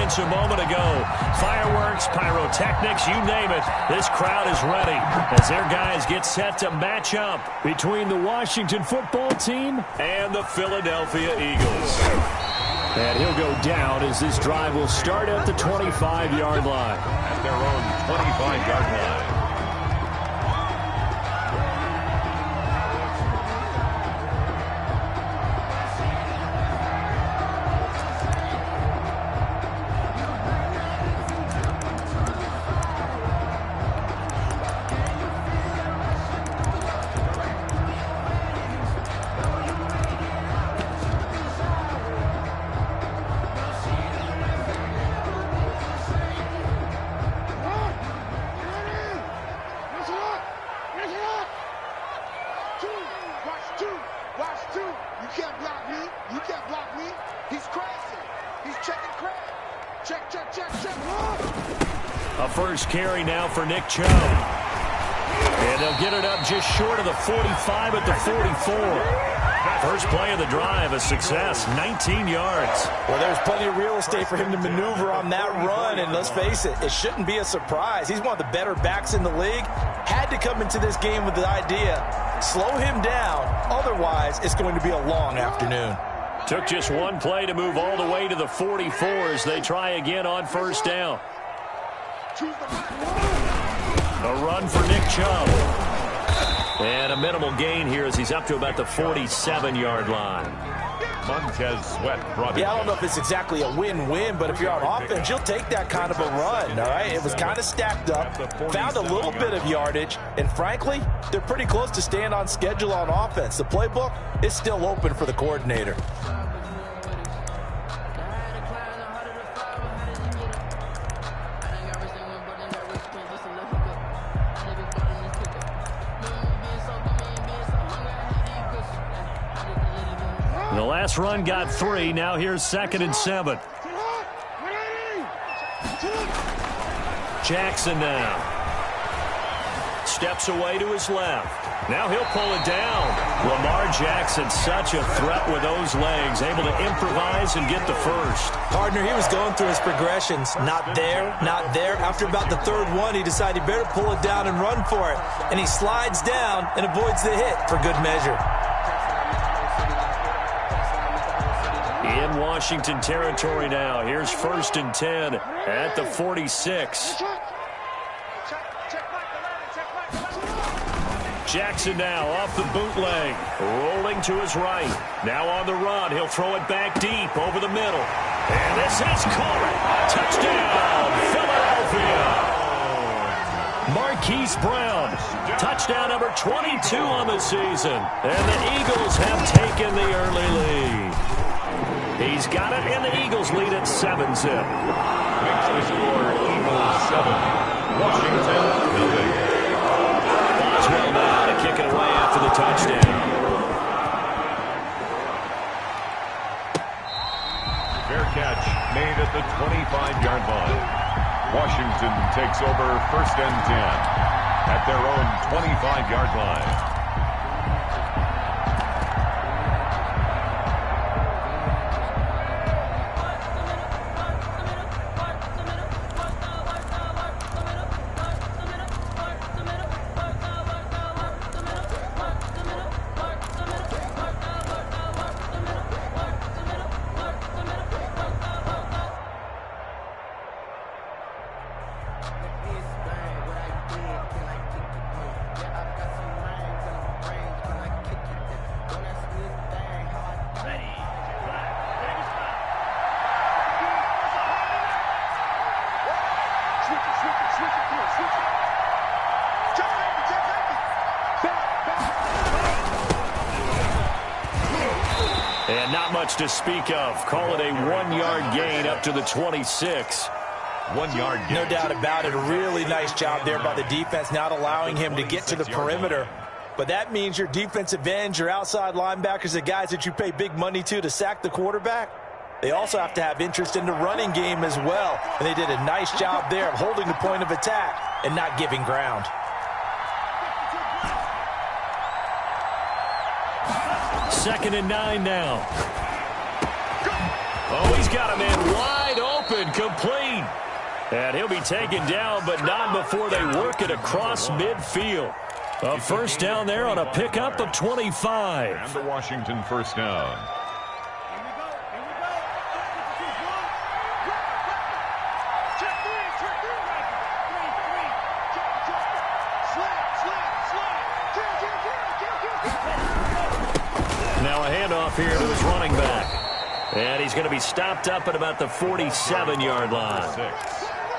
seconds a moment ago. Fireworks, pyrotechnics, you name it. This crowd is ready as their guys get set to match up between the Washington football team and the Philadelphia Eagles. And he'll go down as this drive will start at the 25-yard line. At their own 25-yard line. A first carry now for Nick Chubb. And they'll get it up just short of the 45 at the 44. First play of the drive, a success, 19 yards. Well, there's plenty of real estate for him to maneuver on that run, and let's face it, it shouldn't be a surprise. He's one of the better backs in the league. Had to come into this game with the idea, slow him down, otherwise it's going to be a long afternoon. Took just one play to move all the way to the 44 as they try again on first down. A run for Nick Chubb. And a minimal gain here as he's up to about the 47-yard line. Montez Sweat brought it. Yeah, I don't know if it's exactly a win-win, but if you're on offense, you'll take that kind of a run, all right? It was kind of stacked up, found a little bit of yardage, and frankly, they're pretty close to staying on schedule on offense. The playbook is still open for the coordinator. The last run got 3. Now here's 2nd and 7. Jackson now. Steps away to his left. Now he'll pull it down. Lamar Jackson, such a threat with those legs, able to improvise and get the first. Partner, he was going through his progressions. Not there, not there. After about the third one, he decided he better pull it down and run for it. And he slides down and avoids the hit for good measure. In Washington territory now. Here's 1st and 10 at the 46. Jackson now off the bootleg. Rolling to his right. Now on the run. He'll throw it back deep over the middle. And this is caught. Touchdown, Philadelphia. Marquise Brown. Touchdown number 22 on the season. And the Eagles have taken the early lead. He's got it, and the Eagles lead at 7-zip. Makes the score Eagles 7. Washington nothing. Boswell now to kick it away after the touchdown. Fair catch made at the 25-yard line. Washington takes over 1st and 10 at their own 25-yard line. And not much to speak of. Call it a 1-yard gain up to the 26. 1-yard gain. No doubt about it. A really nice job there by the defense, not allowing him to get to the perimeter. But that means your defensive ends, your outside linebackers, the guys that you pay big money to sack the quarterback, they also have to have interest in the running game as well. And they did a nice job there of holding the point of attack and not giving ground. Second and 9 now. Oh, he's got a man wide open. Incomplete. And he'll be taken down, but not before they work it across midfield. A first down there on a pickup of 25. And the Washington first down. Now a handoff here to his running back. And he's going to be stopped up at about the 47-yard line.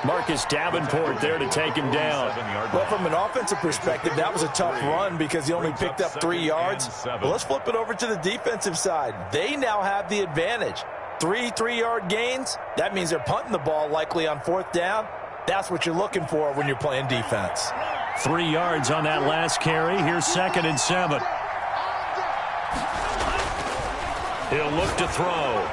Marcus Davenport there to take him down. Well, from an offensive perspective, that was a tough run because he only picked up 3 yards. Well, let's flip it over to the defensive side. They now have the advantage. 3 3-yard gains. That means they're punting the ball likely on 4th down. That's what you're looking for when you're playing defense. 3 yards on that last carry. Here's 2nd and 7. He'll look to throw.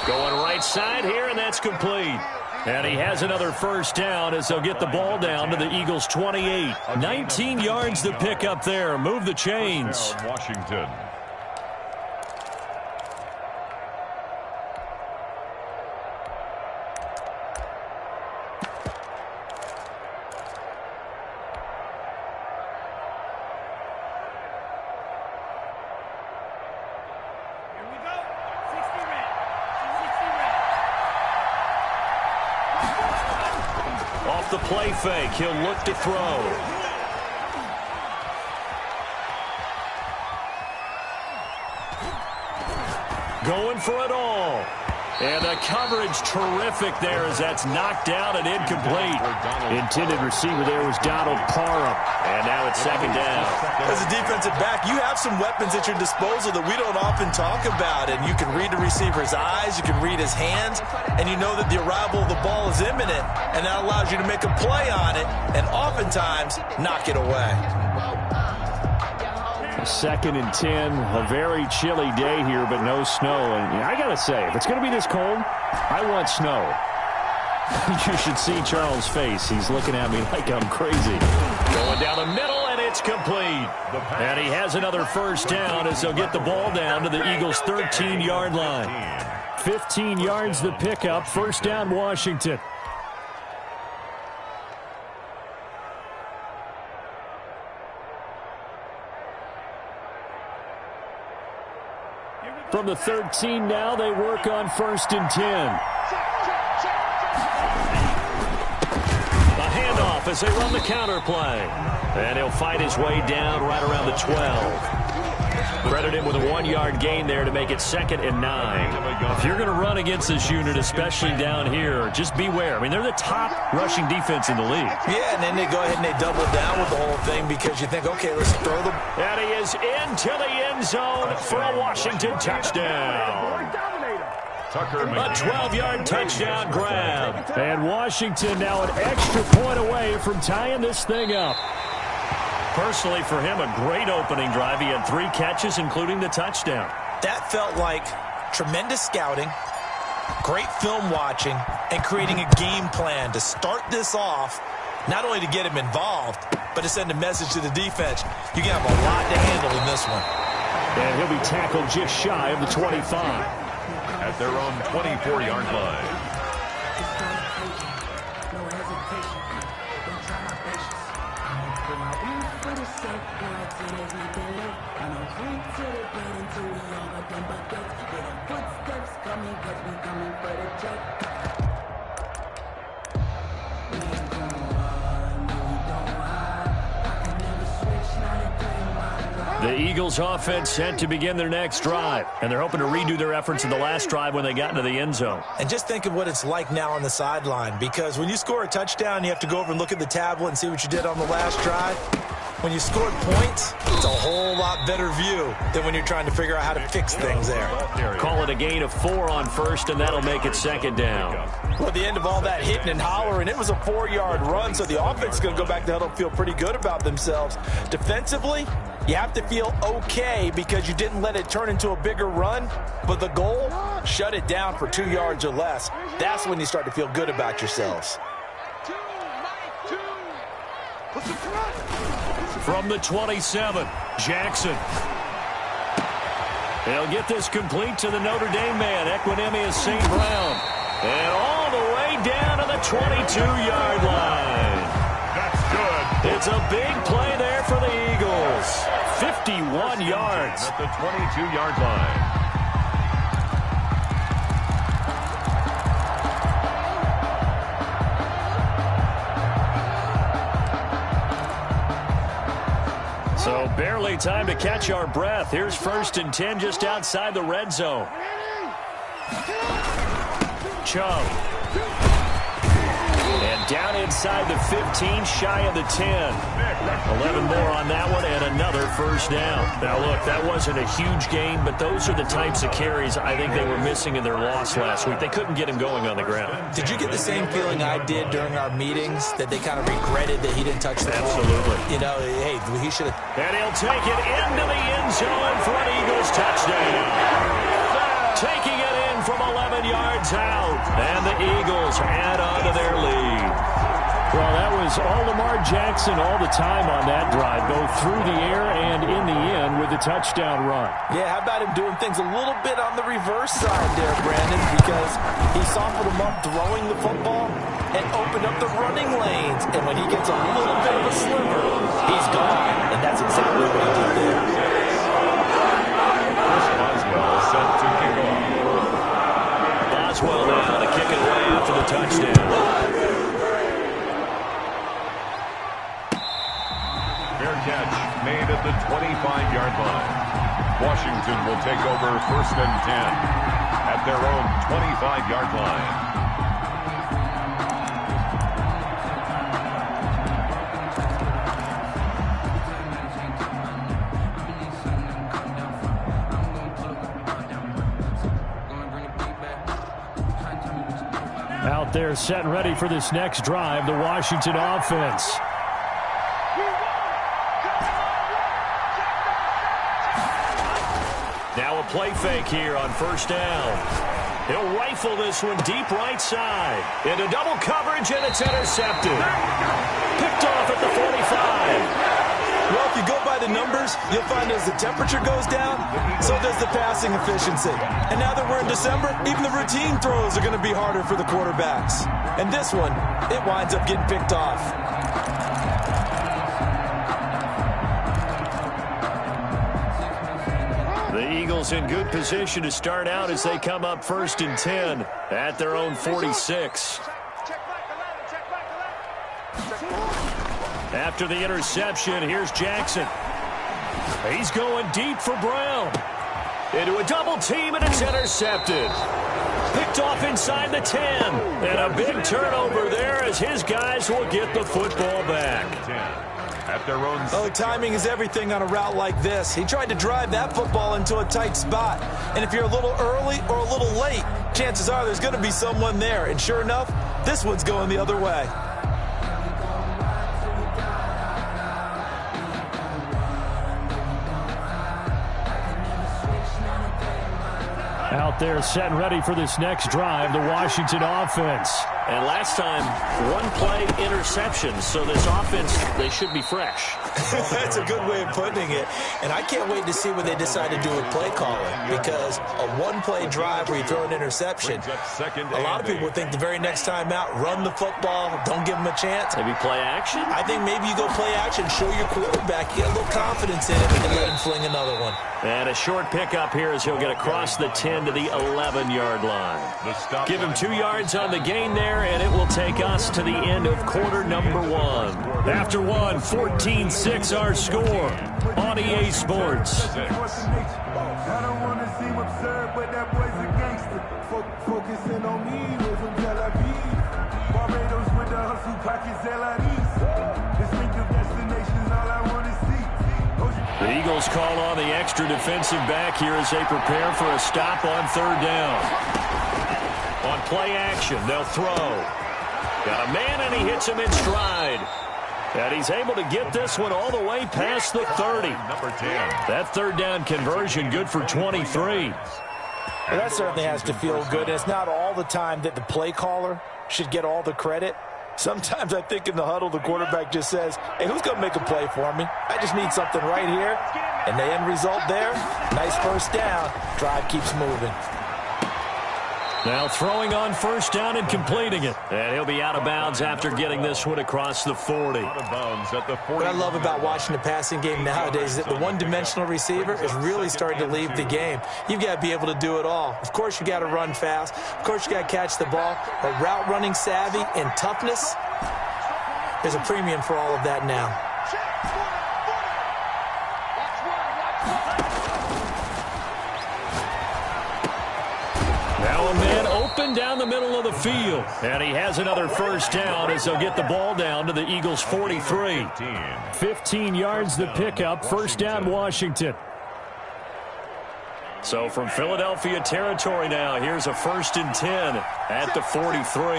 Going right side here, and that's complete. And he has another first down as they'll get the ball down to the Eagles' 28. 19 yards to pick up there. Move the chains. Washington. The play fake. He'll look to throw. Going for it all. And the coverage terrific there as that's knocked down and incomplete. Intended receiver there was Donald Parham. And now it's 2nd down. As a defensive back, you have some weapons at your disposal that we don't often talk about. And you can read the receiver's eyes, you can read his hands, and you know that the arrival of the ball is imminent. And that allows you to make a play on it and oftentimes knock it away. 2nd and 10, a very chilly day here, but no snow. And I got to say, if it's going to be this cold, I want snow. You should see Charles' face. He's looking at me like I'm crazy. Going down the middle, and it's complete. And he has another first down as they'll get the ball down to the Eagles' 13-yard line. 15 yards the pickup, first down Washington. From the 13 now, they work on 1st and 10. A handoff as they run the counter play. And he'll fight his way down right around the 12. Credit him with a 1-yard gain there to make it 2nd and 9. If you're going to run against this unit, especially down here, just beware. I mean, they're the top rushing defense in the league. Yeah, and then they go ahead and they double down with the whole thing because you think, okay, let's throw the... And he is into the end zone for a Washington touchdown. A 12-yard touchdown grab. And Washington now an extra point away from tying this thing up. Personally, for him, a great opening drive. He had 3 catches, including the touchdown. That felt like tremendous scouting, great film watching, and creating a game plan to start this off, not only to get him involved, but to send a message to the defense. You can have a lot to handle in this one. And he'll be tackled just shy of the 25. At their own 24-yard line. The Eagles offense set to begin their next drive, and they're hoping to redo their efforts in the last drive when they got into the end zone. And just think of what it's like now on the sideline, because when you score a touchdown, you have to go over and look at the tablet and see what you did on the last drive. When you scored points, it's a whole lot better view than when you're trying to figure out how to fix things there. Call it a gain of 4 on 1st, and that'll make it 2nd down. Well, at the end of all that hitting and hollering, it was a 4-yard run, so the offense is going to go back to huddle and feel pretty good about themselves. Defensively, you have to feel okay because you didn't let it turn into a bigger run, but the goal, shut it down for 2 yards or less. That's when you start to feel good about yourselves. From the 27, Jackson. They'll get this complete to the Notre Dame man, Equanimeous St. Brown. And all 22-yard line. That's good. It's a big play there for the Eagles. 51 yards. At the 22-yard line. So barely time to catch our breath. Here's 1st and 10 just outside the red zone. Chubb. And down inside the 15, shy of the 10. 11 more on that one and another first down. Now, look, that wasn't a huge gain, but those are the types of carries I think they were missing in their loss last week. They couldn't get him going on the ground. Did you get the same feeling I did during our meetings, that they kind of regretted that he didn't touch the ball? Absolutely. You know, hey, he should have. And he'll take it into the end zone for an Eagles touchdown. Taking it in from 11 yards out. And the Eagles add on to their lead. Well, that was all Lamar Jackson all the time on that drive, both through the air and in the end with the touchdown run. Yeah, how about him doing things a little bit on the reverse side there, Brandon, because he softened him up throwing the football and opened up the running lanes. And when he gets a little bit of a sliver, he's gone. And that's exactly what he did there. Chris Boswell set to kick off. Boswell now to kick it away after the touchdown. Fair catch made at the 25-yard line. Washington will take over 1st and 10 at their own 25-yard line. Out there set and ready for this next drive, the Washington offense. Now a play fake here on 1st down. He'll rifle this one deep right side. Into double coverage, and it's intercepted. Picked off at the 45. Well, if you go by the numbers, you'll find as the temperature goes down, so does the passing efficiency. And now that we're in December, even the routine throws are going to be harder for the quarterbacks. And this one, it winds up getting picked off. The Eagles in good position to start out as they come up 1st and 10 at their own 46. After the interception, here's Jackson. He's going deep for Brown. Into a double team, and it's intercepted. Picked off inside the 10. And a big turnover there as his guys will get the football back. At their own. Oh, timing is everything on a route like this. He tried to drive that football into a tight spot. And if you're a little early or a little late, chances are there's going to be someone there. And sure enough, this one's going the other way. Out there set and ready for this next drive, the Washington offense. And last time, one play interception, so this offense, they should be fresh. That's a good way of putting it. And I can't wait to see what they decide to do with play calling, because a one-play drive where you throw an interception, a lot of people would think the very next time out, run the football, don't give them a chance. Maybe play action? I think maybe you go play action, show your quarterback, you get a little confidence in him, and then let him fling another one. And a short pickup here as he'll get across the 10 to the 11-yard line. Give him 2 yards on the gain there, and it will take us to the end of quarter number 1. After one, 14-6 our score on EA Sports. I don't want to seem absurd, but that boy's a gangster. Focusing on me was from Tel Aviv. Barbados with the hustle, pockets LREs. Distinctive destinations, all I want to see. The Eagles call on the extra defensive back here as they prepare for a stop on 3rd down. On play action, they'll throw. Got a man, and he hits him in stride. And he's able to get this one all the way past the 30. Number 10. That 3rd down conversion good for 23. Well, that certainly has to feel good. It's not all the time that the play caller should get all the credit. Sometimes I think in the huddle, the quarterback just says, hey, who's going to make a play for me? I just need something right here. And the end result there, nice first down. Drive keeps moving. Now throwing on first down and completing it. And he'll be out of bounds after getting this one across the 40. Out of bounds at the 40. What I love about watching the passing game nowadays is that the one-dimensional receiver is really starting to leave the game. You've got to be able to do it all. Of course, you got to run fast. Of course, you got to catch the ball. But route running savvy and toughness, there's a premium for all of that now. Now a man open down the middle of the field. And he has another first down as they'll get the ball down to the Eagles' 43. 15 yards the pickup. First down, Washington. So from Philadelphia territory now, here's a 1st and 10 at the 43.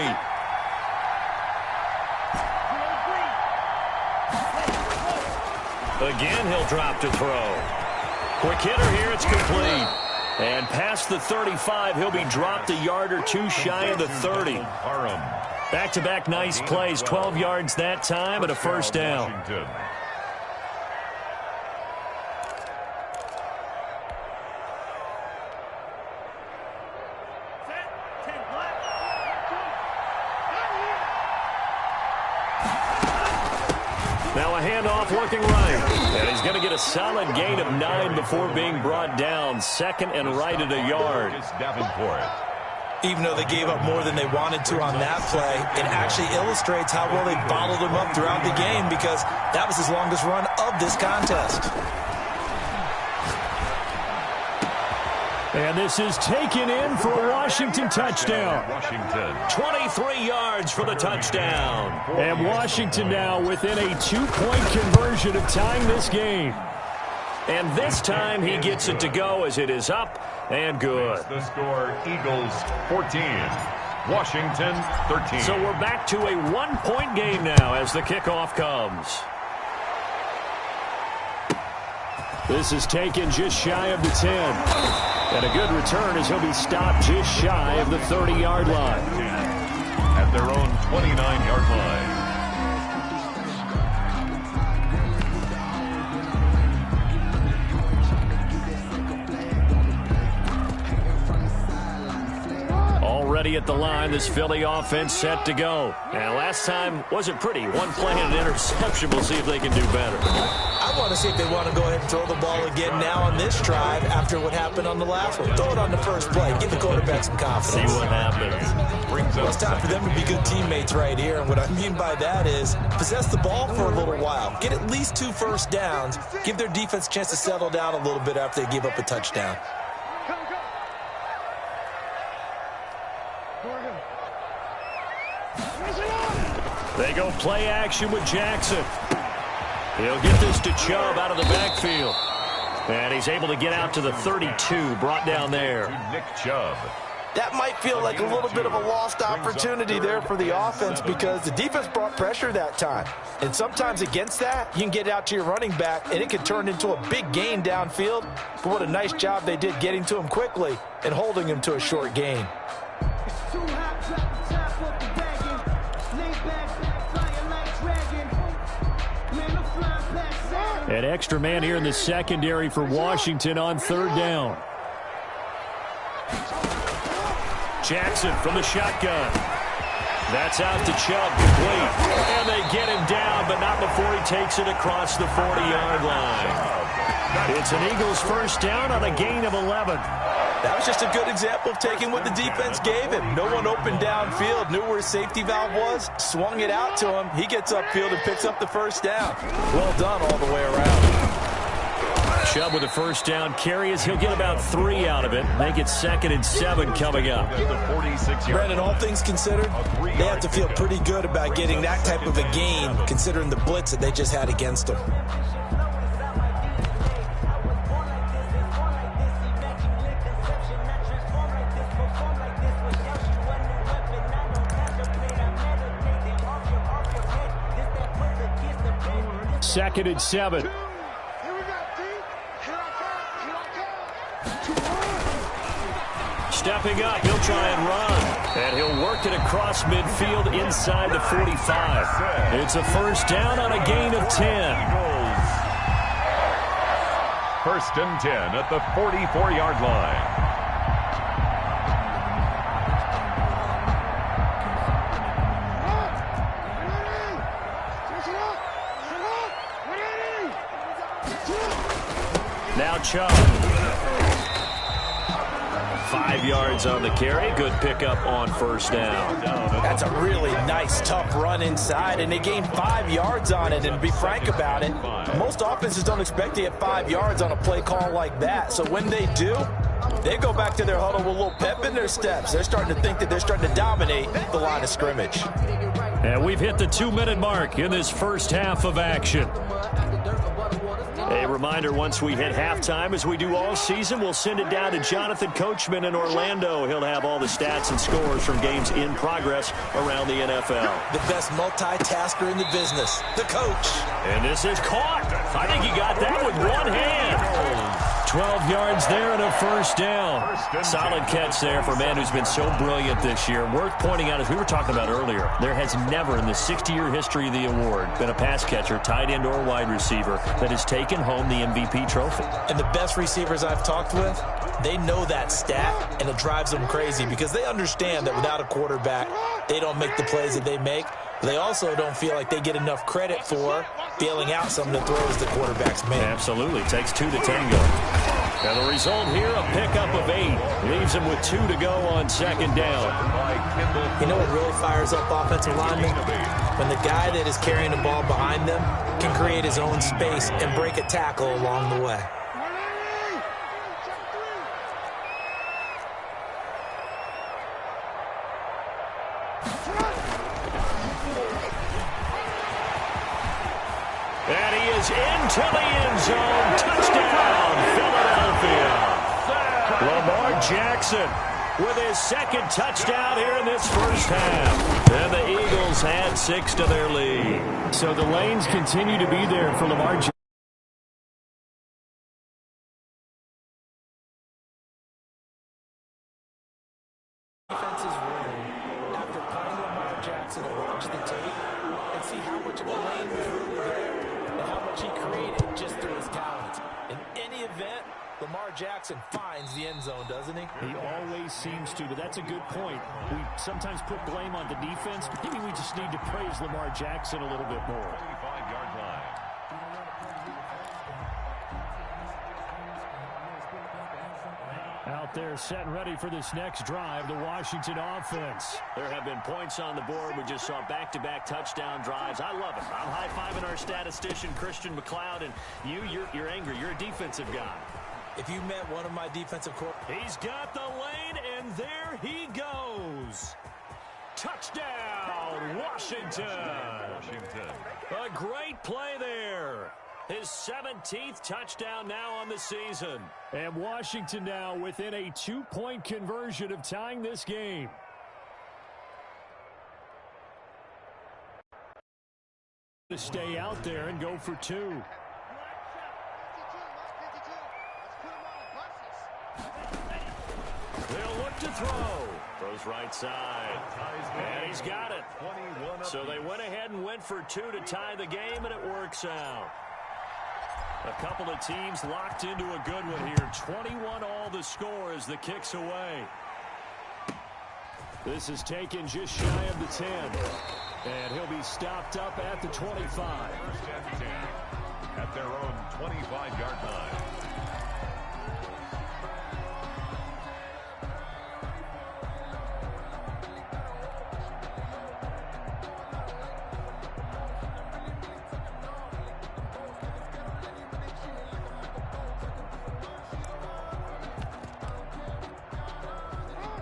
Again, he'll drop to throw. Quick hitter here, it's complete. And past the 35, he'll be dropped a yard or two shy of the 30. Back-to-back nice plays, 12 yards that time and a first down. Now a handoff looking right. And he's going to get a solid gain of 9 before being brought down. 2nd and right at a yard. Even though they gave up more than they wanted to on that play, it actually illustrates how well they bottled him up throughout the game because that was his longest run of this contest. And this is taken in for a Washington touchdown. 23 yards for the touchdown. And Washington now within a 2-point conversion of tying this game. And this time he gets it to go as it is up and good. The score, Eagles 14, Washington 13. So we're back to a 1-point game now as the kickoff comes. This is taken just shy of the 10. And a good return as he'll be stopped just shy of the 30-yard line. At their own 29-yard line. Already at the line, this Philly offense set to go. And last time wasn't pretty. One play and an interception. We'll see if they can do better. I want to see if they want to go ahead and throw the ball again now on this drive after what happened on the last one. Throw it on the first play. Give the quarterback some confidence. See what happens. Well, it's time for them to be good teammates right here. And what I mean by that is possess the ball for a little while. Get at least 2 first downs. Give their defense a chance to settle down a little bit after they give up a touchdown. They go play action with Jackson. He'll get this to Chubb out of the backfield. And he's able to get out to the 32, brought down there. Nick Chubb. That might feel like a little bit of a lost opportunity there for the offense because the defense brought pressure that time. And sometimes against that, you can get out to your running back, and it can turn into a big gain downfield. But what a nice job they did getting to him quickly and holding him to a short gain. An extra man here in the secondary for Washington on 3rd down. Jackson from the shotgun. That's out to Chubb, complete. And they get him down, but not before he takes it across the 40-yard line. It's an Eagles first down on a gain of 11. That was just a good example of taking what the defense gave him. No one open downfield, knew where his safety valve was, swung it out to him. He gets upfield and picks up the first down. Well done all the way around. Chubb with a first down carry as he'll get about 3 out of it. Make it 2nd and 7 coming up. Brandon, all things considered, they have to feel pretty good about getting that type of a gain considering the blitz that they just had against them. Second and 7. Stepping up, he'll try and run. And he'll work it across midfield inside the 45. It's a first down on a gain of 10. 1st and 10 at the 44-yard line. Now Chubb. 5 yards on the carry. Good pickup on first down. That's a really nice, tough run inside, and they gained 5 yards on it. And to be frank about it, most offenses don't expect to get 5 yards on a play call like that. So when they do, they go back to their huddle with a little pep in their steps. They're starting to think that they're starting to dominate the line of scrimmage. And we've hit the 2-minute mark in this first half of action. A reminder, once we hit halftime, as we do all season, we'll send it down to Jonathan Coachman in Orlando. He'll have all the stats and scores from games in progress around the NFL. The best multitasker in the business, the coach. And this is caught. I think he got that with one hand. 12 yards there and a first down. Solid catch there for a man who's been so brilliant this year. Worth pointing out, as we were talking about earlier, there has never in the 60-year history of the award been a pass catcher, tight end, or wide receiver that has taken home the MVP trophy. And the best receivers I've talked with, they know that stat, and it drives them crazy because they understand that without a quarterback, they don't make the plays that they make. They also don't feel like they get enough credit for bailing out some of the throws the quarterbacks make. Absolutely. Takes 2 to tango. And the result here, a pickup of 8. Leaves him with 2 to go on second down. You know what really fires up offensive linemen? When the guy that is carrying the ball behind them can create his own space and break a tackle along the way. And he is into the end zone. Touchdown, Philadelphia. Lamar Jackson with his second touchdown here in this first half. And the Eagles add 6 to their lead. So the lanes continue to be there for Lamar Jackson. Defense's room after playing Lamar Jackson to watch the tape and see how much of a lane was really there and how much he created just through his talents. In any event, Lamar Jackson finds the end zone, doesn't he? He always seems to, but that's a good point. We sometimes put blame on the defense. Maybe we just need to praise Lamar Jackson a little bit more. 25-yard line. Out there set and ready for this next drive, the Washington offense. There have been points on the board. We just saw back-to-back touchdown drives. I love it. I'm high-fiving our statistician, Christian McLeod, and you're angry. You're a defensive guy. If you met one of my defensive coordinators. He's got the lane, and there he goes. Touchdown, Washington. A great play there. His 17th touchdown now on the season. And Washington now within a 2-point conversion of tying this game. To stay out there and go for 2. They'll look to throw. Throws right side. And he's got it. So they went ahead and went for 2 to tie the game, and it works out. A couple of teams locked into a good one here. 21 all the score as the kick's away. This is taken just shy of the 10. And he'll be stopped up at the 25. First and 10 at their own 25-yard line.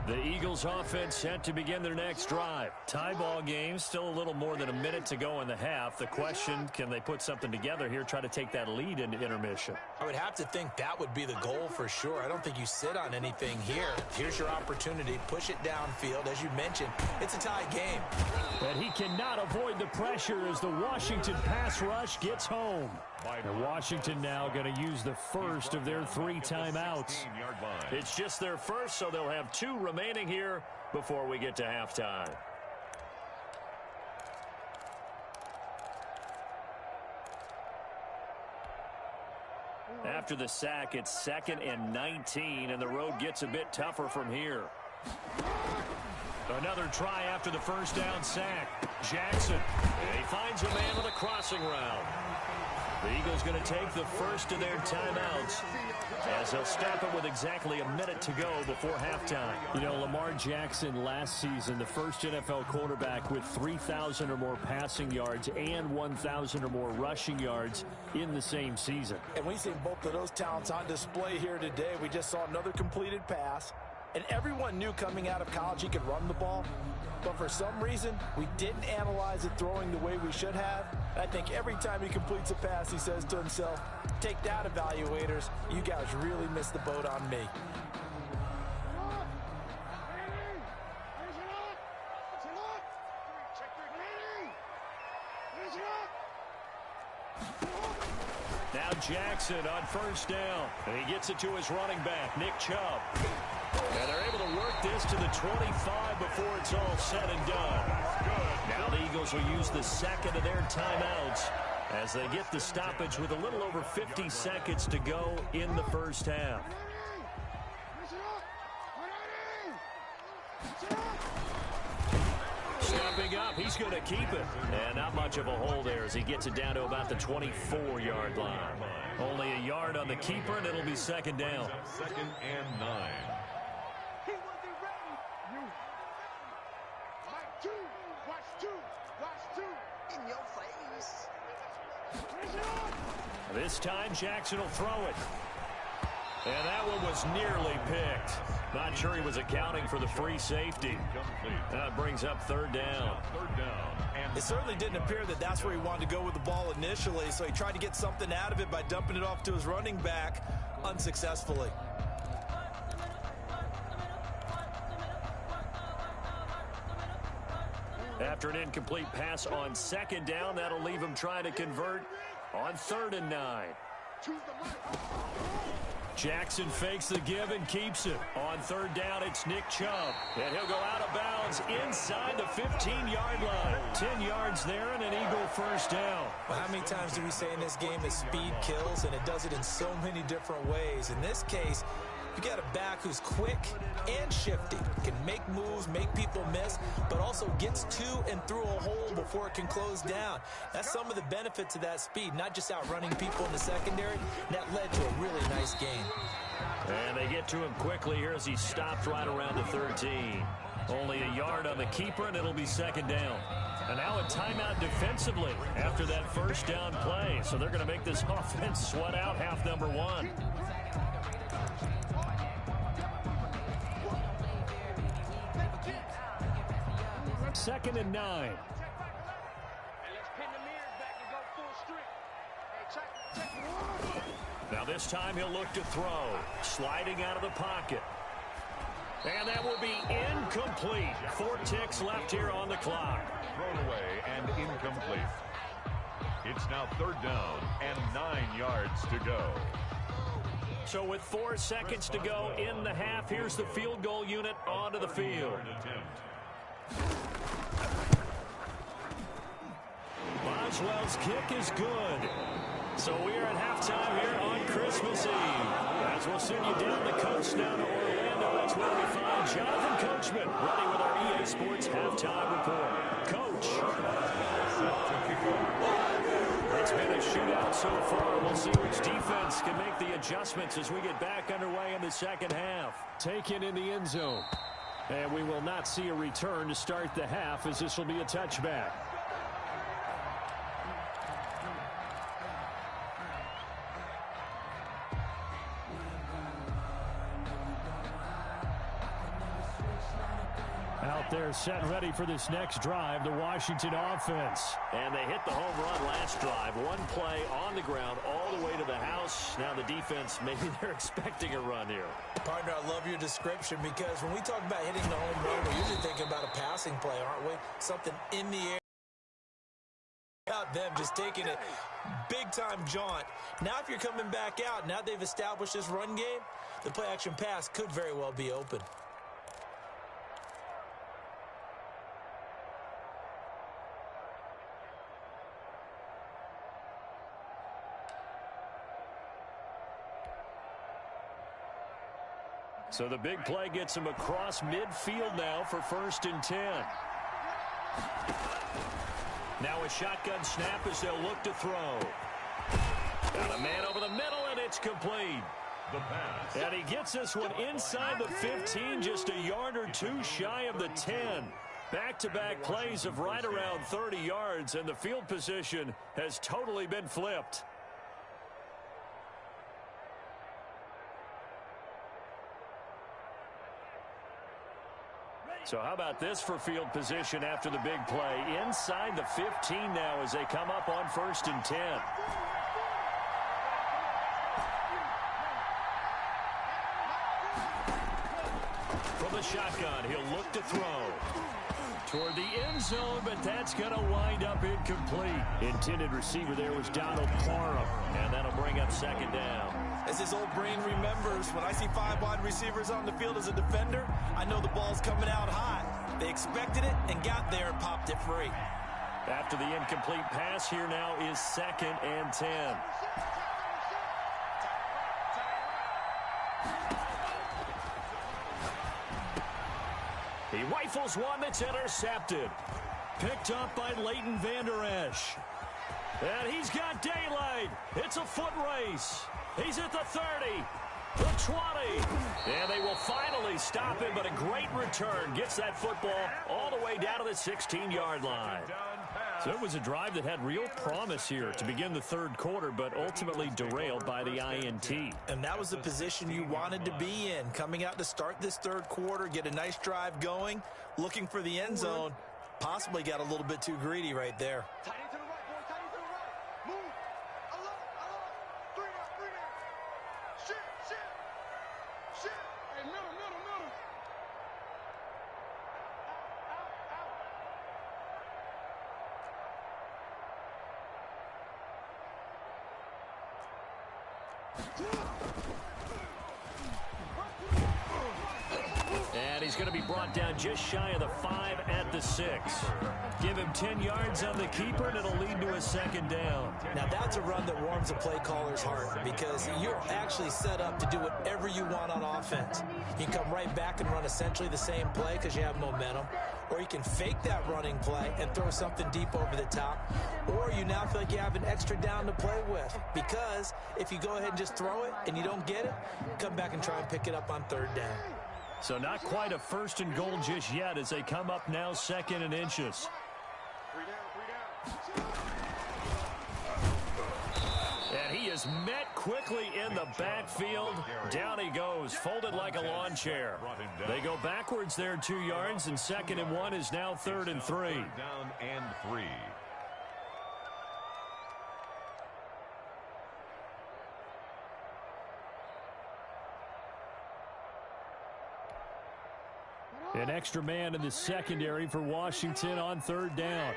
The Eagles offense set to begin their next drive. Tie ball game, still a little more than a minute to go in the half. The question, can they put something together here, try to take that lead into intermission? I would have to think that would be the goal for sure. I don't think you sit on anything here. Here's your opportunity. Push it downfield. As you mentioned, it's a tie game. And he cannot avoid the pressure as the Washington pass rush gets home. And Washington now going to use the first of their 3 timeouts. It's just their first, so they'll have 2 remaining here before we get to halftime. After the sack, it's 2nd and 19, and the road gets a bit tougher from here. Another try after the first down sack. Jackson. And he finds a man on the crossing route. The Eagles going to take the first of their timeouts as they'll stop it with exactly a minute to go before halftime. You know, Lamar Jackson last season, the first NFL quarterback with 3,000 or more passing yards and 1,000 or more rushing yards in the same season. And we've seen both of those talents on display here today. We just saw another completed pass. And everyone knew coming out of college he could run the ball. But for some reason, we didn't analyze it throwing the way we should have. I think every time he completes a pass, he says to himself, take that, evaluators. You guys really missed the boat on me. Now Jackson on first down. And he gets it to his running back, Nick Chubb. And they're able to work this to the 25 before it's all said and done. Now the Eagles will use the second of their timeouts as they get the stoppage with a little over 50 seconds to go in the first half. Stepping up, he's going to keep it. And not much of a hole there as he gets it down to about the 24-yard line. Only a yard on the keeper, and it'll be second down. Second and 9. This time, Jackson will throw it. And that one was nearly picked. Not sure he was accounting for the free safety. That brings up third down. It certainly didn't appear that that's where he wanted to go with the ball initially, so he tried to get something out of it by dumping it off to his running back unsuccessfully. After an incomplete pass on second down, that'll leave him trying to convert on 3rd and 9. Jackson fakes the give and keeps it. On 3rd down, it's Nick Chubb. And he'll go out of bounds inside the 15-yard line. 10 yards there and an Eagle first down. Well, how many times do we say in this game that speed kills, and it does it in so many different ways? In this case, you got a back who's quick and shifty, can make moves, make people miss, but also gets to and through a hole before it can close down. That's some of the benefits of that speed, not just outrunning people in the secondary. That led to a really nice game. And they get to him quickly here as he stopped right around the 13. Only a yard on the keeper, and it'll be second down. And now a timeout defensively after that first down play. So they're going to make this offense sweat out half number 1. Second and 9. Now this time he'll look to throw. Sliding out of the pocket. And that will be incomplete. 4 ticks left here on the clock. Thrown away and incomplete. It's now 3rd down and 9 yards to go. So with 4 seconds to go in the half, here's the field goal unit onto the field. Boswell's kick is good. So we are at halftime here on Christmas Eve. As we'll send you down the coast now to Orlando, that's where we find Jonathan Coachman ready with our EA Sports Halftime Report. Coach. It's been a shootout so far. We'll see which defense can make the adjustments as we get back underway in the second half. Taken in the end zone. And we will not see a return to start the half, as this will be a touchback. Out there set ready for this next drive, the Washington offense. And they hit the home run last drive. One play on the ground all the way to the house. Now the defense, maybe they're expecting a run here. Partner, I love your description, because when we talk about hitting the home run, we're usually thinking about a passing play, aren't we? Something in the air. About them just taking a big-time jaunt. Now if you're coming back out, now they've established this run game, the play-action pass could very well be open. So the big play gets him across midfield now for 1st and 10. Now a shotgun snap as they'll look to throw. Got a man over the middle, and it's complete. The pass. And he gets this one inside the 15, just a yard or two shy of the 10. Back-to-back plays of right around 30 yards, and the field position has totally been flipped. So how about this for field position after the big play? Inside the 15 now as they come up on 1st and 10. From the shotgun, he'll look to throw toward the end zone, but that's going to wind up incomplete. Intended receiver there was Donald Parham, and that'll bring up 2nd down. As his old brain remembers, when I see 5 wide receivers on the field as a defender, I know the ball's coming out hot. They expected it and got there and popped it free. After the incomplete pass, here now is 2nd and 10. He rifles one that's intercepted. Picked up by Leighton Vander Esch. And he's got daylight. It's a foot race. He's at the 30, the 20. And they will finally stop him, but a great return. Gets that football all the way down to the 16-yard line. So it was a drive that had real promise here to begin the 3rd quarter, but ultimately derailed by the INT. And that was the position you wanted to be in. Coming out to start this 3rd quarter, get a nice drive going, looking for the end zone. Possibly got a little bit too greedy right there. And he's going to be brought down just shy of the 5 at the 6. Give him 10 yards on the keeper, and it'll lead to a 2nd down. Now that's a run that warms a play caller's heart because you're actually set up to do whatever you want on offense. You can come right back and run essentially the same play because you have momentum, or you can fake that running play and throw something deep over the top, or you now feel like you have an extra down to play with because if you go ahead and just throw it and you don't get it, come back and try and pick it up on 3rd down. So not quite a 1st and goal just yet as they come up now 2nd and inches. And he is met quickly in the backfield. Down he goes, folded like a lawn chair. They go backwards there 2 yards, and 2nd and 1 is now 3rd and 3. Down and 3. An extra man in the secondary for Washington on 3rd down.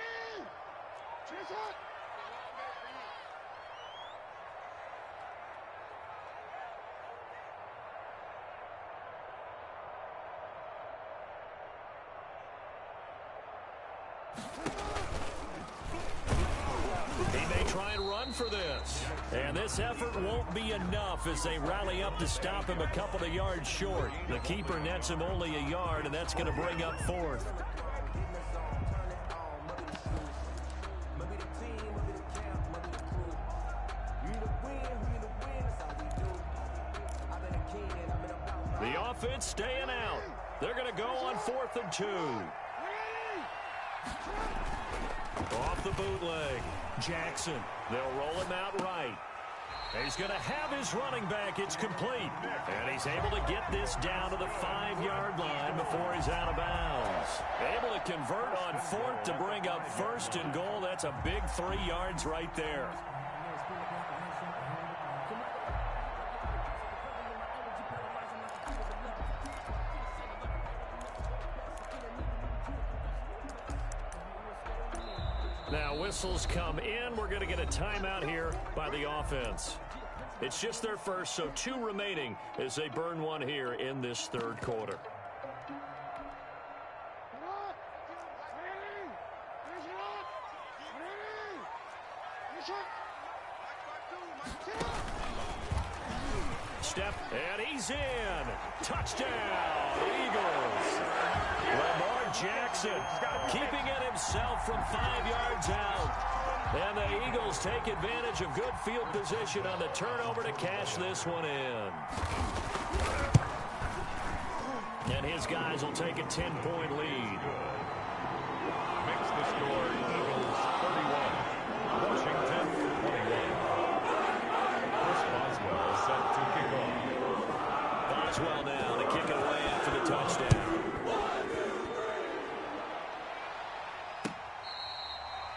He may try and run for this. And this effort won't be enough as they rally up to stop him a couple of yards short. The keeper nets him only a yard, and that's going to bring up 4th. The offense staying out. They're going to go on 4th and 2. Off the bootleg. Jackson. They'll roll him out right. He's going to have his running back. It's complete. And he's able to get this down to the 5-yard line before he's out of bounds. Able to convert on 4th to bring up 1st and goal. That's a big 3 yards right there. Now whistles come in. We're going to get a timeout here by the offense. It's just their first, so 2 remaining as they burn one here in this 3rd quarter. step, and he's in. Touchdown, Eagles. Lamar Jackson keeping it himself from 5 yards out. And the Eagles take advantage of good field position on the turnover to cash this one in. And his guys will take a 10-point lead. Makes the score Eagles 31, Washington 21. Chris Boswell set to kick off. Boswell now to kick it away after the touchdown.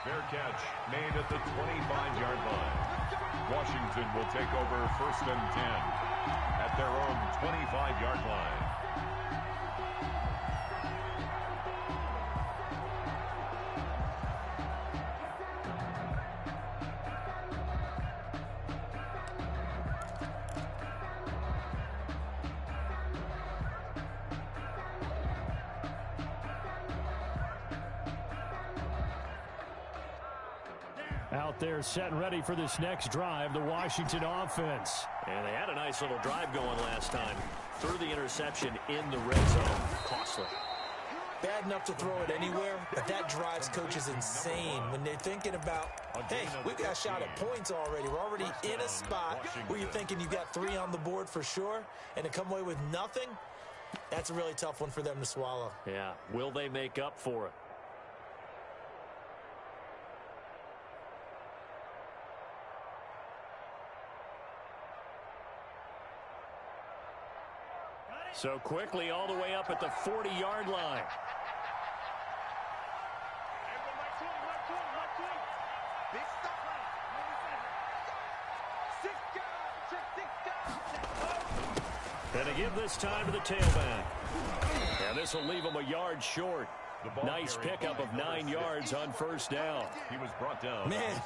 Fair catch made at the 25-yard line. Washington will take over 1st and 10 at their own 25-yard line. Out there set and ready for this next drive, the Washington offense. And they had a nice little drive going last time. Threw the interception in the red zone. Costly. Bad enough to throw it anywhere, but that drives coaches insane when they're thinking about, hey, we've got a shot at points already. We're already in a spot where you're thinking you've got 3 on the board for sure, and to come away with nothing, that's a really tough one for them to swallow. Yeah, will they make up for it? So quickly all the way up at the 40-yard line. And to give this time to the tailback. And this will leave him a yard short. Nice pickup of 9 yards on 1st down. He was brought down. Man,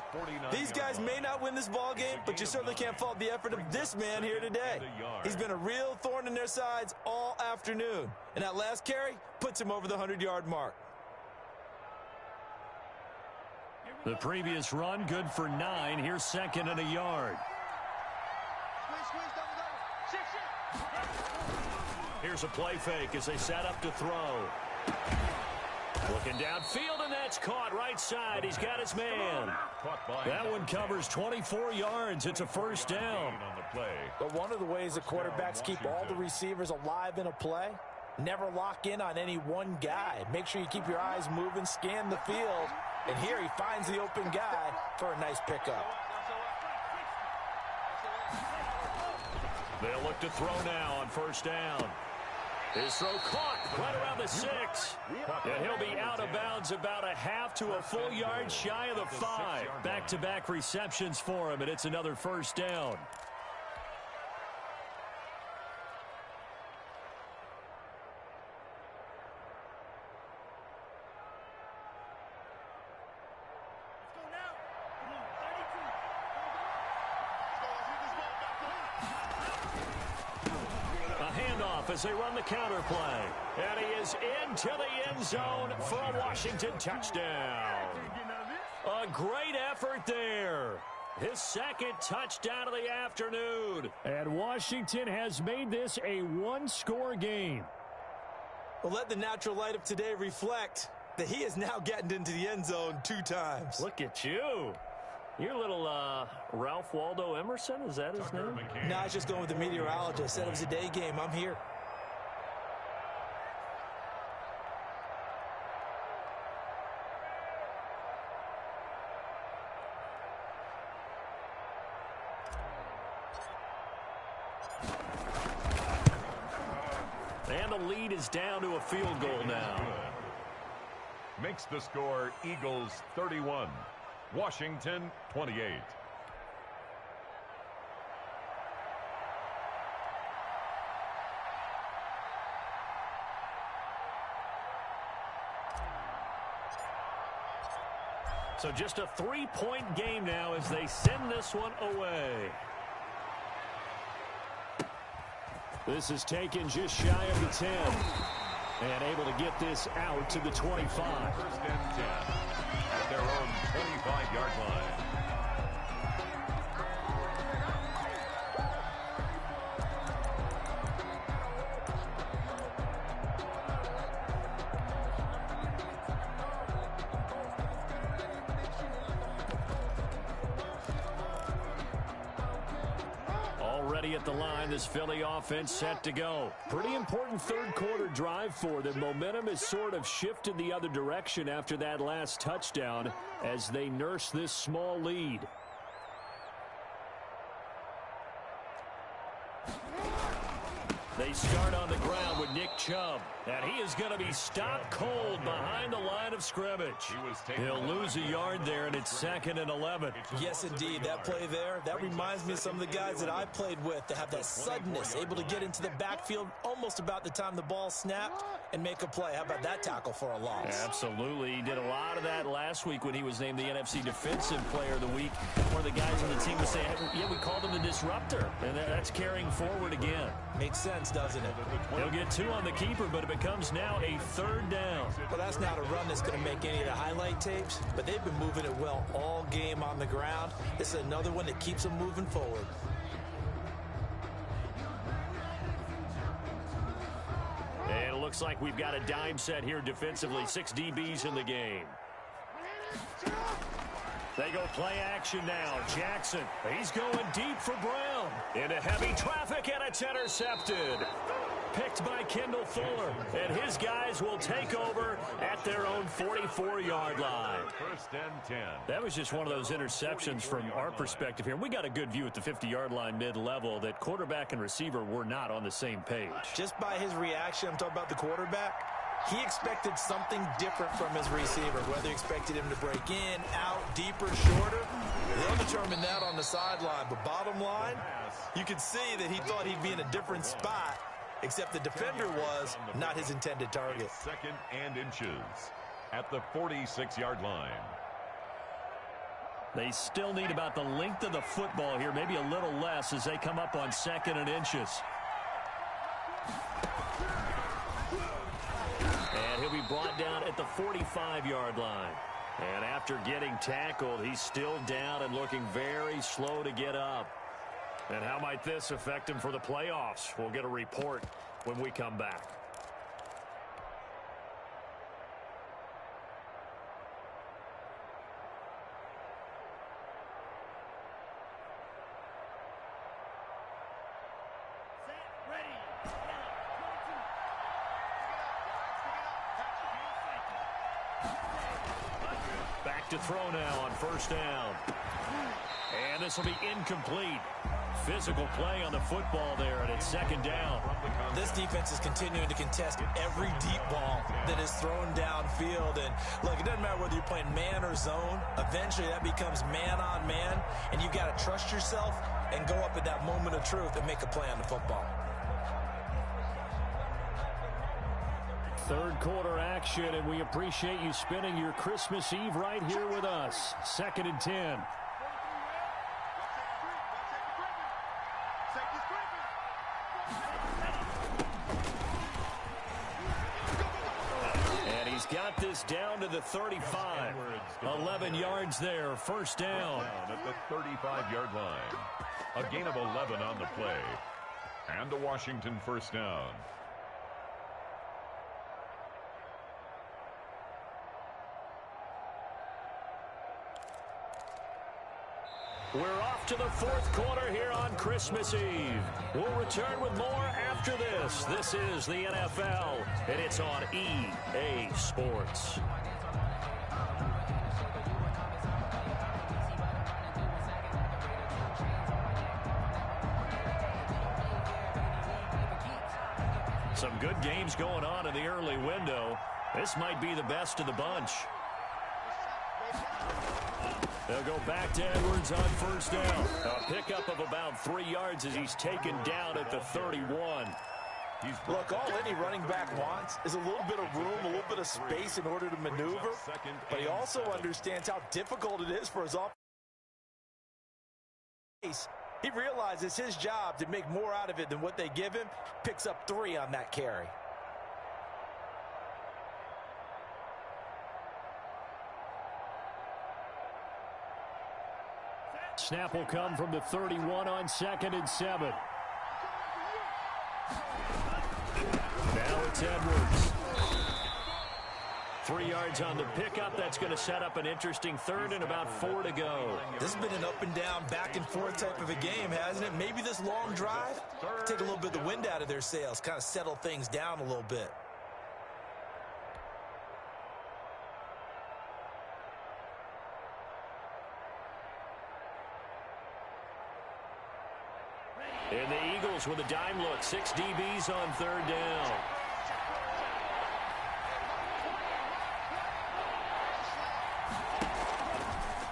these guys may not win this ball game, but you certainly can't fault the effort of this man here today. He's been a real thorn in their sides all afternoon. And that last carry puts him over the 100-yard mark. The previous run, good for 9. Here's 2nd and a yard. Here's a play fake as they set up to throw. Looking downfield, and that's caught right side. He's got his man. That one covers 24 yards. It's a 1st down. But one of the ways the quarterbacks keep all the receivers alive in a play, never lock in on any one guy. Make sure you keep your eyes moving, scan the field. And here he finds the open guy for a nice pickup. They'll look to throw now on 1st down. His throw caught right around the 6. And he'll be out of bounds about a half to a full yard shy of the 5. Back-to-back receptions for him, and it's another 1st down. As they run the counter play. And he is into the end zone for a Washington touchdown. A great effort there. His 2nd touchdown of the afternoon. And Washington has made this a one-score game. Well, let the natural light of today reflect that he has now gotten into the end zone 2 times. Look at you. You're a little Ralph Waldo Emerson, is that his name? No, I was just going with the meteorologist. Said it was a day game. I'm here. And the lead is down to a field goal now. Makes the score Eagles 31, Washington 28. So just a 3-point game now as they send this one away. This is taken just shy of the 10. And able to get this out to the 25. 1st and 10 at their own 25-yard line. ready at the line. This Philly offense set to go. Pretty important third quarter drive for them. Momentum has sort of shifted the other direction after that last touchdown as they nurse this small lead. They start on the ground with Nick Chubb, and he is going to be stopped cold behind the line of scrimmage. He'll lose a yard there, and it's 2nd and 11. Yes, indeed. That play there, that reminds me of some of the guys that I played with that have that suddenness, able to get into the backfield almost about the time the ball snapped and make a play. How about that tackle for a loss? Absolutely. He did a lot of that last week when he was named the NFC Defensive Player of the Week. One of the guys on the team was saying, yeah, we called him the disruptor, and that's carrying forward again. Makes sense, doesn't it? He'll get 2 on the keeper, but it becomes now a 3rd down. Well, that's not a run that's going to make any of the highlight tapes, but they've been moving it well all game on the ground. This is another one that keeps them moving forward. And it looks like we've got a dime set here defensively. 6 DBs in the game. They go play action now. Jackson, he's going deep for Brown. Into heavy traffic, and it's intercepted. Picked by Kendall Fuller. And his guys will take over at their own 44-yard line. 1st and 10. That was just one of those interceptions from our perspective here. We got a good view at the 50-yard line mid-level that quarterback and receiver were not on the same page. Just by his reaction, I'm talking about the quarterback, he expected something different from his receiver, whether he expected him to break in, out, deeper, shorter. They'll determine that on the sideline. But bottom line, you could see that he thought he'd be in a different spot, except the defender was not his intended target. 2nd and inches at the 46-yard line. They still need about the length of the football here, maybe a little less as they come up on 2nd and inches. And he'll be brought down at the 45-yard line. And after getting tackled, he's still down and looking very slow to get up. And how might this affect him for the playoffs? We'll get a report when we come back. Back to throw now on 1st down. And this will be incomplete. Physical play on the football there, and it's 2nd down. This defense is continuing to contest every deep ball that is thrown downfield. And look, it doesn't matter whether you're playing man or zone. Eventually that becomes man on man, and you've got to trust yourself and go up at that moment of truth and make a play on the football. 3rd quarter action, and we appreciate you spending your Christmas Eve right here with us. 2nd and 10. And he's got this down to the 35. 11 yards there, 1st down. At the 35-yard line. A gain of 11 on the play. And the Washington 1st down. We're off to the 4th quarter here on Christmas Eve. We'll return with more after this. This is the NFL, and it's on EA Sports. Some good games going on in the early window. This might be the best of the bunch. They'll go back to Edwards on 1st down. A pickup of about 3 yards as he's taken down at the 31. Look, all any running back wants is a little bit of room, a little bit of space in order to maneuver. But he also understands how difficult it is for his offense. He realizes his job to make more out of it than what they give him. Picks up 3 on that carry. Snap will come from the 31 on 2nd and 7. Now it's Edwards. 3 yards on the pickup. That's going to set up an interesting third and about 4 to go. This has been an up-and-down, back-and-forth type of a game, hasn't it? Maybe this long drive take a little bit of the wind out of their sails, kind of settle things down a little bit. And the Eagles with a dime look. 6 DBs on third down.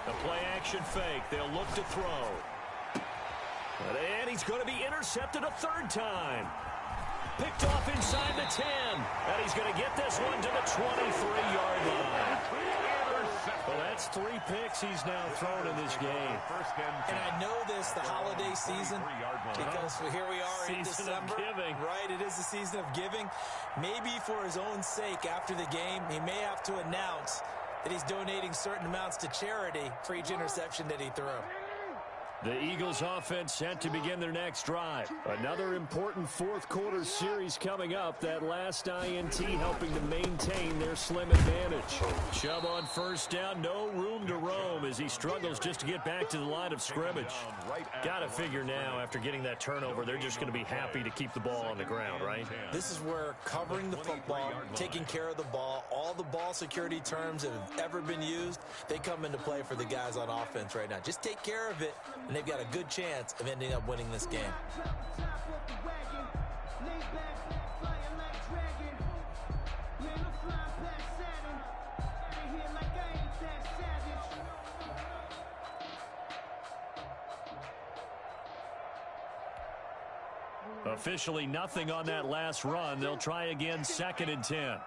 The play-action fake. They'll look to throw. And he's going to be intercepted a third time. Picked off inside the 10. And he's going to get this one to the 23-yard line. Well, that's 3 picks he's now thrown in this game. And I know this, the holiday season, because here we are in December. Right, it is the season of giving. Maybe for his own sake after the game, he may have to announce that he's donating certain amounts to charity for each interception that he threw. The Eagles offense set to begin their next drive. Another important fourth quarter series coming up. That last INT helping to maintain their slim advantage. Chubb on first down. No room to roam as he struggles just to get back to the line of scrimmage. Got to figure now after getting that turnover, they're just going to be happy to keep the ball on the ground, right? This is where covering the football, taking care of the ball, all the ball security terms that have ever been used, they come into play for the guys on offense right now. Just take care of it, and they've got a good chance of ending up winning this game. Officially nothing on that last run. They'll try again, 2nd and 10.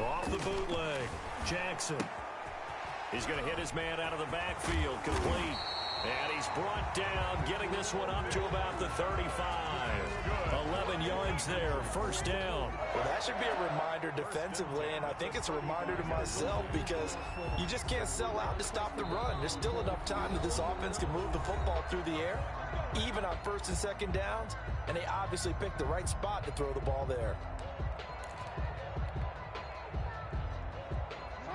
Off the bootleg, Jackson. He's going to hit his man out of the backfield, complete. And he's brought down, getting this one up to about the 35. 11 yards there, first down. Well, that should be a reminder defensively, and I think it's a reminder to myself because you just can't sell out to stop the run. There's still enough time that this offense can move the football through the air, even on 1st and 2nd downs, and they obviously picked the right spot to throw the ball there.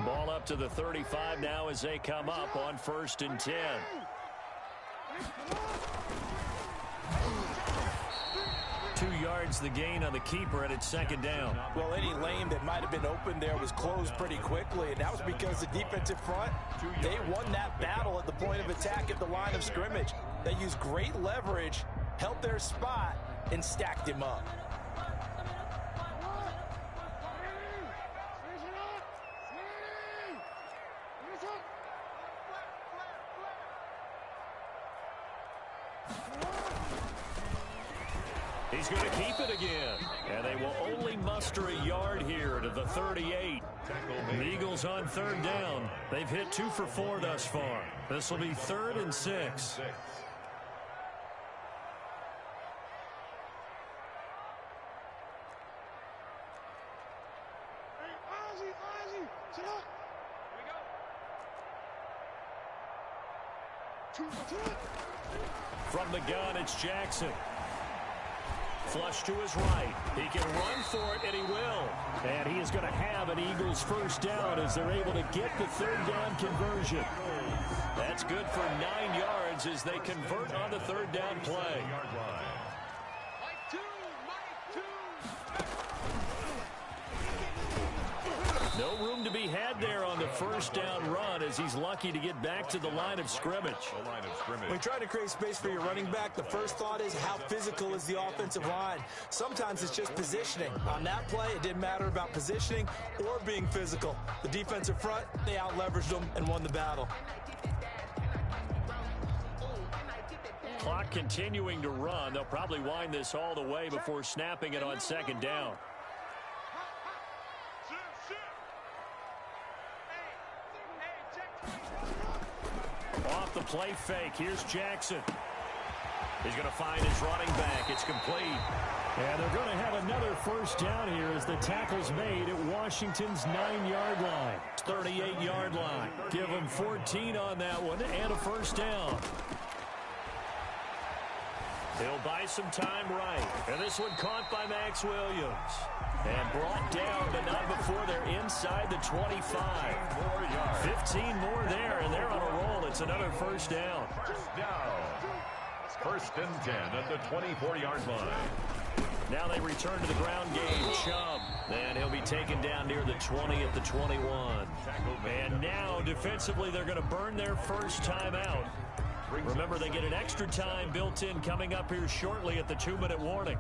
Ball up to the 35 now as they come up on 1st and 10. Two yards the gain on the keeper, and it's 2nd down. Well, any lane that might have been open there was closed pretty quickly, and that was because the defensive front, they won that battle at the point of attack at the line of scrimmage. They used great leverage, held their spot, and stacked him up. He's going to keep it again. And they will only muster a yard here to the 38. The Eagles on 3rd down. They've hit 2 for 4 thus far. This will be 3rd and 6. From the gun, it's Jackson. Flush to his right. He can run for it, and he will. And he is going to have an Eagles first down as they're able to get the 3rd down conversion. That's good for 9 yards as they convert on the 3rd down play. No room to be had there on the 1st down run as he's lucky to get back to the line of scrimmage. When you try to create space for your running back, the first thought is how physical is the offensive line. Sometimes it's just positioning. On that play, it didn't matter about positioning or being physical. The defensive front, they out-leveraged them and won the battle. Clock continuing to run. They'll probably wind this all the way before snapping it on 2nd down. Off the play fake, here's Jackson. He's going to find his running back. It's complete. And they're going to have another first down here as the tackle's made at Washington's 9-yard line. 38-yard line. Give them 14 on that one and a first down. He'll buy some time right. And this one caught by Max Williams. And brought down, but not before they're inside the 25. 15 more there, and they're on a roll. It's another first down. First down. First and 10 at the 24-yard line. Now they return to the ground game. Chubb. And he'll be taken down near the 20 at the 21. And now, defensively, they're going to burn their first time out. Remember, they get an extra time built in coming up here shortly at the 2-minute warning.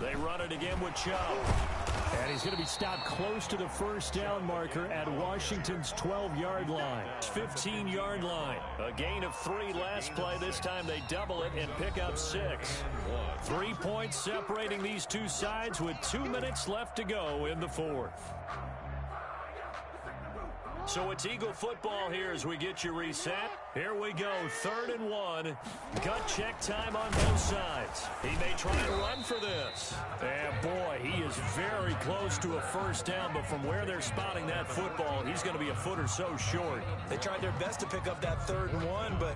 They run it again with Chubb. And he's going to be stopped close to the first down marker at Washington's 12-yard line. 15-yard line. A gain of 3 last play. This time they double it and pick up 6. 3 points separating these two sides with 2 minutes left to go in the fourth. So it's Eagle football here as we get you reset. Here we go, 3rd and 1. Gut check time on both sides. He may try and run for this. And boy, he is very close to a first down, but from where they're spotting that football, he's going to be a foot or so short. They tried their best to pick up that 3rd and 1, but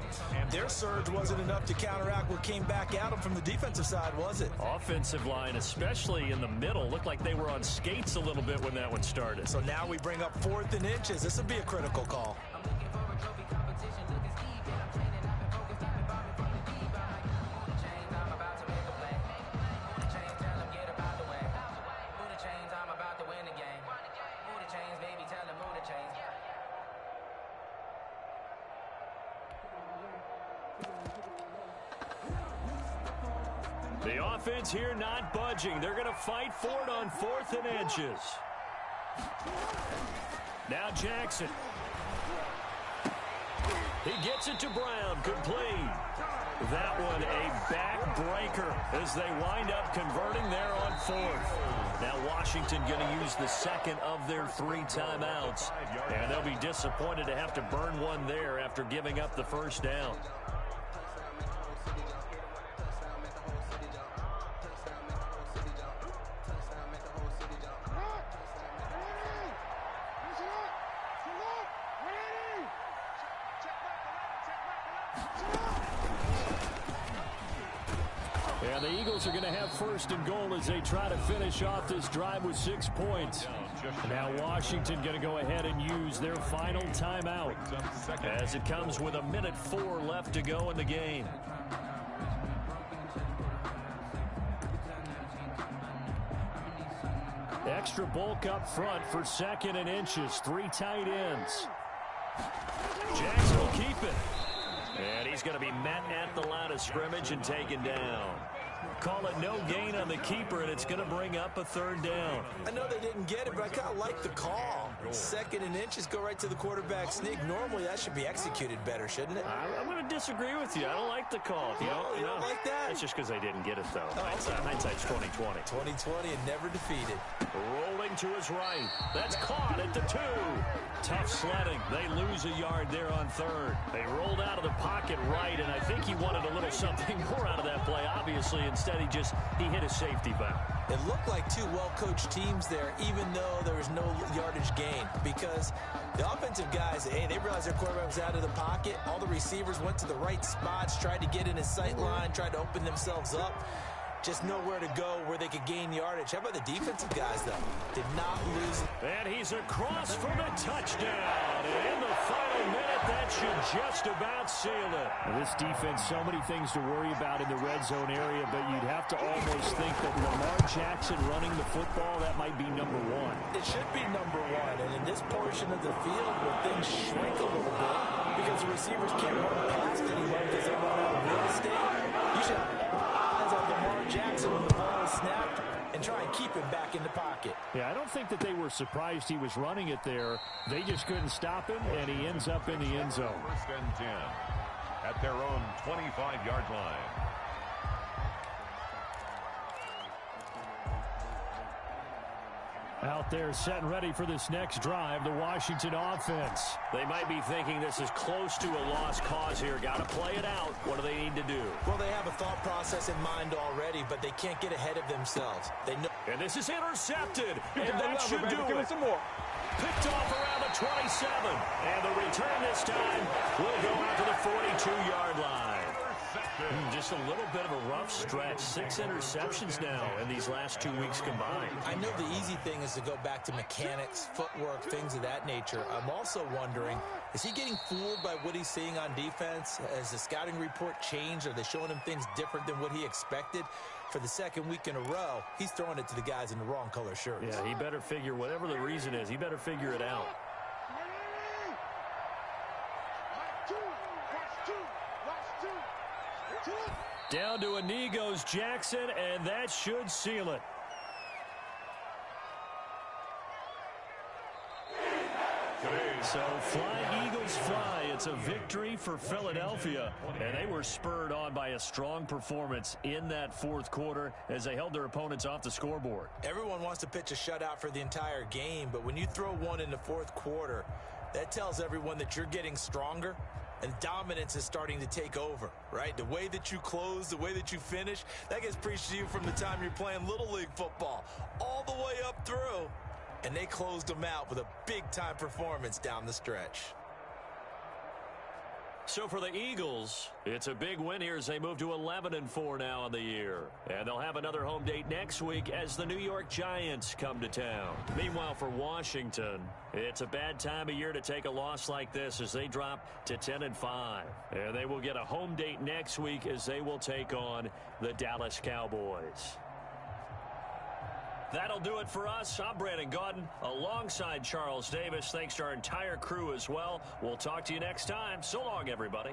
their surge wasn't enough to counteract what came back at them from the defensive side, was it? Offensive line, especially in the middle, looked like they were on skates a little bit when that one started. So now we bring up 4th and inches. This would be a critical call. The offense here not budging. They're going to fight for it on 4th and inches. Now Jackson. He gets it to Brown. Complete. That one a backbreaker as they wind up converting there on 4th. Now Washington going to use the second of their 3 timeouts. And they'll be disappointed to have to burn one there after giving up the first down. And the Eagles are going to have 1st and goal as they try to finish off this drive with 6 points. Now Washington going to go ahead and use their final timeout as it comes with 1:04 left to go in the game. Extra bulk up front for 2nd and inches. 3 tight ends. Jackson will keep it. And he's going to be met at the line of scrimmage and taken down. Call it no gain on the keeper, and it's going to bring up a 3rd down. I know they didn't get it, but I kind of like the call. 2nd and inches, go right to the quarterback sneak. Normally, that should be executed better, shouldn't it? I'm going to disagree with you. I don't like the call. You don't like that? That's just because they didn't get it, though. Hindsight's 20/20. 20/20 and never defeated. Rolling to his right. That's caught at the 2. Tough sledding. They lose a yard there on 3rd. They rolled out of the pocket right, and I think he wanted a little something more out of that play, obviously. Instead, he hit a safety valve. It looked like 2 well-coached teams there, even though there was no yardage gain, because the offensive guys, hey, they realized their quarterback was out of the pocket. All the receivers went to the right spots, tried to get in his sight line, tried to open themselves up. Just nowhere to go where they could gain yardage. How about the defensive guys, though? Did not lose. And he's across for the touchdown. And in the final minute, that should just about seal it. Well, this defense, so many things to worry about in the red zone area, but you'd have to almost think that Lamar Jackson running the football, that might be number 1. It should be number 1. And in this portion of the field where things shrink a little bit because the receivers can't run past anyone because they run out of real estate, you should eyes on Lamar Jackson when the ball is snapped and try and keep him back in the pocket. Yeah, I don't think that they were surprised he was running it there. They just couldn't stop him, and he ends up in the end zone. 1st and 10 at their own 25-yard line. Out there set and ready for this next drive, the Washington offense. They might be thinking this is close to a lost cause here. Got to play it out. What do they need to do? Well, they have a thought process in mind already, but they can't get ahead of themselves. They know. And this is intercepted, and that should do Give it. it some more. Picked off around the 27, and the return this time will go out to the 42-yard line. Just a little bit of a rough stretch. 6 interceptions now in these last 2 weeks combined. I know the easy thing is to go back to mechanics, footwork, things of that nature. I'm also wondering, is he getting fooled by what he's seeing on defense? Has the scouting report changed? Are they showing him things different than what he expected? For the second week in a row, he's throwing it to the guys in the wrong color shirts. Yeah, he better figure, whatever the reason is, he better figure it out. Down to a knee goes Jackson, and that should seal it. So fly, Eagles, fly. It's a victory for Philadelphia, and they were spurred on by a strong performance in that fourth quarter as they held their opponents off the scoreboard. Everyone wants to pitch a shutout for the entire game, but when you throw one in the fourth quarter, that tells everyone that you're getting stronger and dominance is starting to take over, right? The way that you close, the way that you finish, that gets preached to you from the time you're playing Little League football all the way up through. And they closed them out with a big-time performance down the stretch. So for the Eagles, it's a big win here as they move to 11-4 now on the year. And they'll have another home date next week as the New York Giants come to town. Meanwhile, for Washington, it's a bad time of year to take a loss like this as they drop to 10-5. And they will get a home date next week as they will take on the Dallas Cowboys. That'll do it for us. I'm Brandon Gaudin alongside Charles Davis. Thanks to our entire crew as well. We'll talk to you next time. So long, everybody.